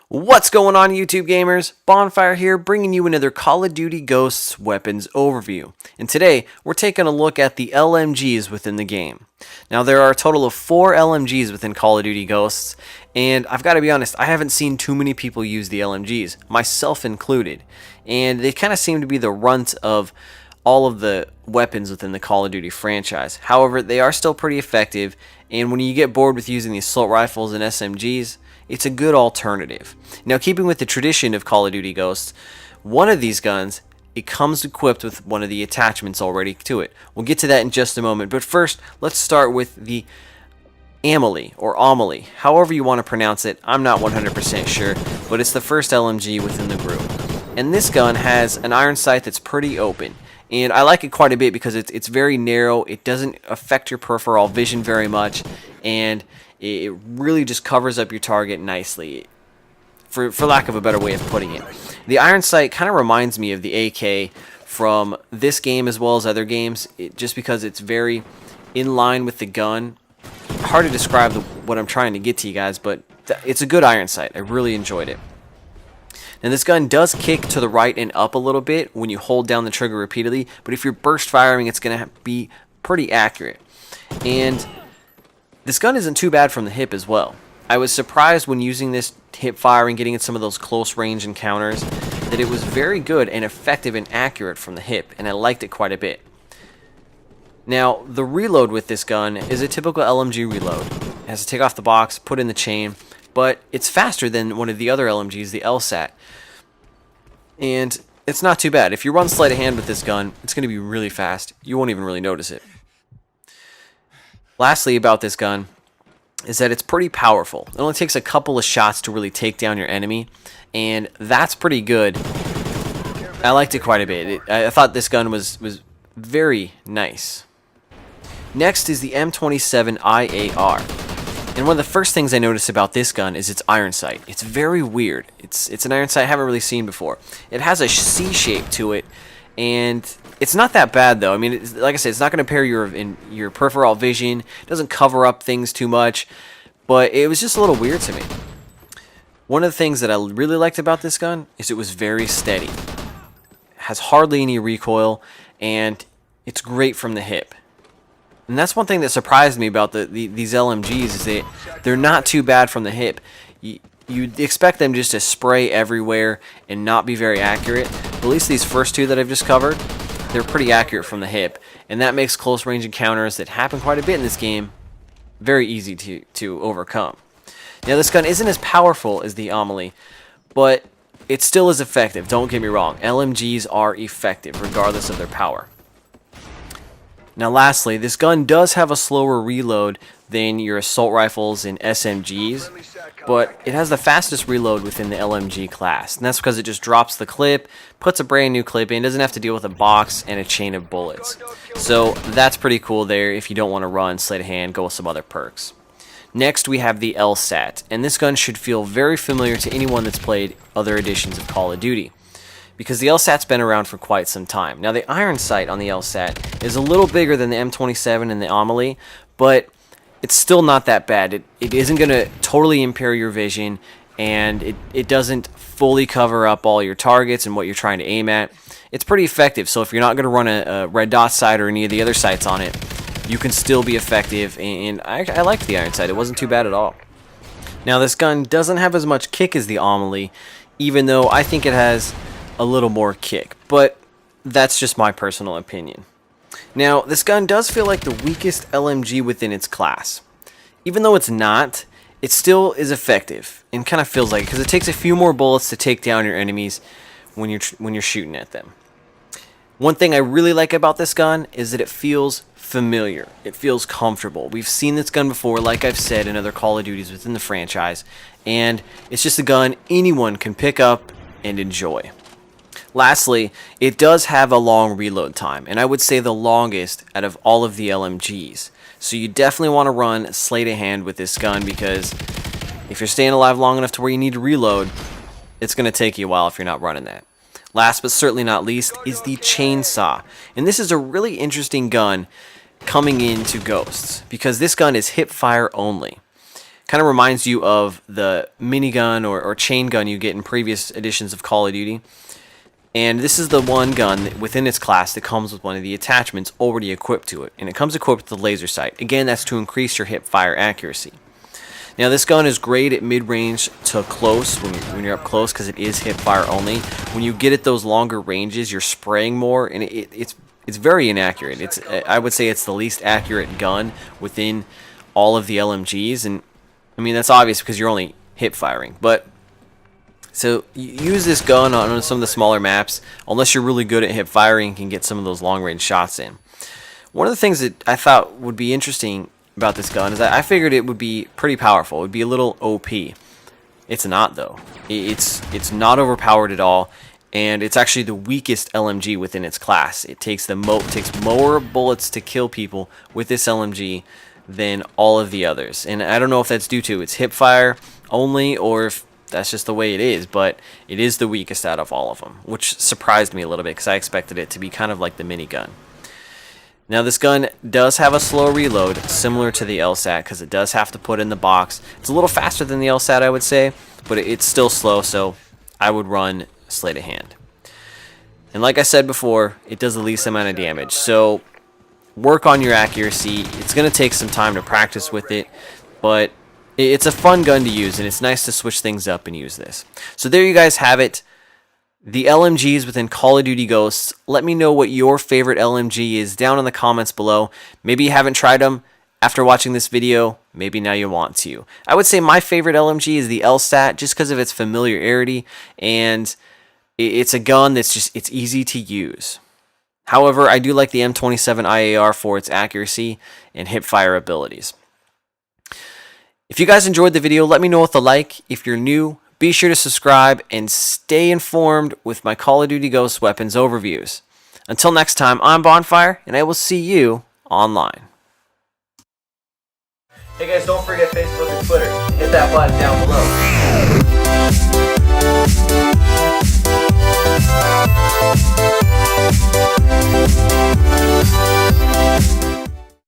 What's going on, YouTube gamers? Bonfire here, bringing you another Call of Duty Ghosts weapons overview. And today, we're taking a look at the LMGs within the game. Now, there are a total of 4 LMGs within Call of Duty Ghosts, and I've got to be honest, I haven't seen too many people use the LMGs, myself included. And they kind of seem to be the runt of all of the weapons within the Call of Duty franchise. However, they are still pretty effective, and when you get bored with using the assault rifles and SMGs, it's a good alternative. Now, keeping with the tradition of Call of Duty Ghosts, one of these guns, it comes equipped with one of the attachments already to it. We'll get to that in just a moment, but first, let's start with the Amelie, or Amelie, however you want to pronounce it. I'm not 100% sure, but it's the first LMG within the group. And this gun has an iron sight that's pretty open. And I like it quite a bit because it's very narrow, it doesn't affect your peripheral vision very much, and it really just covers up your target nicely, for lack of a better way of putting it. The iron sight kind of reminds me of the AK from this game as well as other games, just because it's very in line with the gun. Hard to describe what I'm trying to get to you guys, but it's a good iron sight. I really enjoyed it. Now, this gun does kick to the right and up a little bit when you hold down the trigger repeatedly, but if you're burst firing, it's going to be pretty accurate. And this gun isn't too bad from the hip as well. I was surprised when using this hip fire and getting in some of those close range encounters that it was very good and effective and accurate from the hip, and I liked it quite a bit. Now, the reload with this gun is a typical LMG reload. It has to take off the box, put in the chain, but it's faster than one of the other LMGs, the Lsat. And it's not too bad. If you run sleight of hand with this gun, it's going to be really fast. You won't even really notice it. Lastly about this gun is that it's pretty powerful. It only takes a couple of shots to really take down your enemy, and that's pretty good. I liked it quite a bit. I thought this gun was very nice. Next is the M27 Iar. And one of the first things I noticed about this gun is its iron sight. It's very weird. It's an iron sight I haven't really seen before. It has a C shape to it, and it's not that bad though. I mean, like I said, it's not going to impair your peripheral vision. It doesn't cover up things too much, but it was just a little weird to me. One of the things that I really liked about this gun is it was very steady. It has hardly any recoil, and it's great from the hip. And that's one thing that surprised me about these LMGs is that they're not too bad from the hip. You'd expect them just to spray everywhere and not be very accurate. But at least these first two that I've just covered, they're pretty accurate from the hip. And that makes close range encounters that happen quite a bit in this game very easy to overcome. Now, this gun isn't as powerful as the Amelie, but it still is effective. Don't get me wrong. LMGs are effective regardless of their power. Now, lastly, this gun does have a slower reload than your assault rifles and SMGs, but it has the fastest reload within the LMG class, and that's because it just drops the clip, puts a brand new clip in, doesn't have to deal with a box and a chain of bullets. So that's pretty cool there. If you don't want to run sleight of hand, go with some other perks. Next, we have the Lsat, and this gun should feel very familiar to anyone that's played other editions of Call of Duty, because the Lsat's been around for quite some time. Now, the iron sight on the Lsat is a little bigger than the M27 and the Amelie, but it's still not that bad. It isn't going to totally impair your vision, and it doesn't fully cover up all your targets and what you're trying to aim at. It's pretty effective, so if you're not going to run a red dot sight or any of the other sights on it, you can still be effective, and I liked the iron sight. It wasn't too bad at all. Now, this gun doesn't have as much kick as the Amelie, even though I think it has a little more kick, but that's just my personal opinion. Now, this gun does feel like the weakest LMG within its class. Even though it's not, it still is effective and kind of feels like it because it takes a few more bullets to take down your enemies when you're shooting at them. One thing I really like about this gun is that it feels familiar. It feels comfortable. We've seen this gun before, like I've said, in other Call of Duties within the franchise, and it's just a gun anyone can pick up and enjoy. Lastly, it does have a long reload time, and I would say the longest out of all of the LMGs. So you definitely want to run sleight of hand with this gun, because if you're staying alive long enough to where you need to reload, it's going to take you a while if you're not running that. Last but certainly not least is the chainsaw, and this is a really interesting gun coming into Ghosts, because this gun is hip fire only. Kind of reminds you of the minigun or chain gun you get in previous editions of Call of Duty. And this is the one gun within its class that comes with one of the attachments already equipped to it. And it comes equipped with the laser sight. Again, that's to increase your hip fire accuracy. Now this gun is great at mid-range to close when you're up close because it is hip fire only. When you get at those longer ranges, you're spraying more, and it's very inaccurate. I would say it's the least accurate gun within all of the LMGs, and I mean that's obvious because you're only hip firing. But so you use this gun on some of the smaller maps, unless you're really good at hip firing and can get some of those long-range shots in. One of the things that I thought would be interesting about this gun is that I figured it would be pretty powerful. It would be a little OP. It's not though. It's not overpowered at all, and it's actually the weakest LMG within its class. It takes more bullets to kill people with this LMG than all of the others. And I don't know if that's due to its hip fire only or if that's just the way it is, but it is the weakest out of all of them, which surprised me a little bit because I expected it to be kind of like the minigun. Now this gun does have a slow reload, similar to the Lsat, because it does have to put in the box. It's a little faster than the Lsat, I would say, but it's still slow, so I would run sleight of hand. And like I said before, it does the least amount of damage, so work on your accuracy. It's going to take some time to practice with it, but it's a fun gun to use, and it's nice to switch things up and use this. So there you guys have it. The LMGs within Call of Duty Ghosts. Let me know what your favorite LMG is down in the comments below. Maybe you haven't tried them after watching this video. Maybe now you want to. I would say my favorite LMG is the Lsat just because of its familiarity, and it's a gun that's it's easy to use. However, I do like the M27 Iar for its accuracy and hip fire abilities. If you guys enjoyed the video, let me know with a like. If you're new, be sure to subscribe and stay informed with my Call of Duty Ghosts weapons overviews. Until next time, I'm Bonfire, and I will see you online. Hey guys, don't forget Facebook and Twitter. Hit that button down below.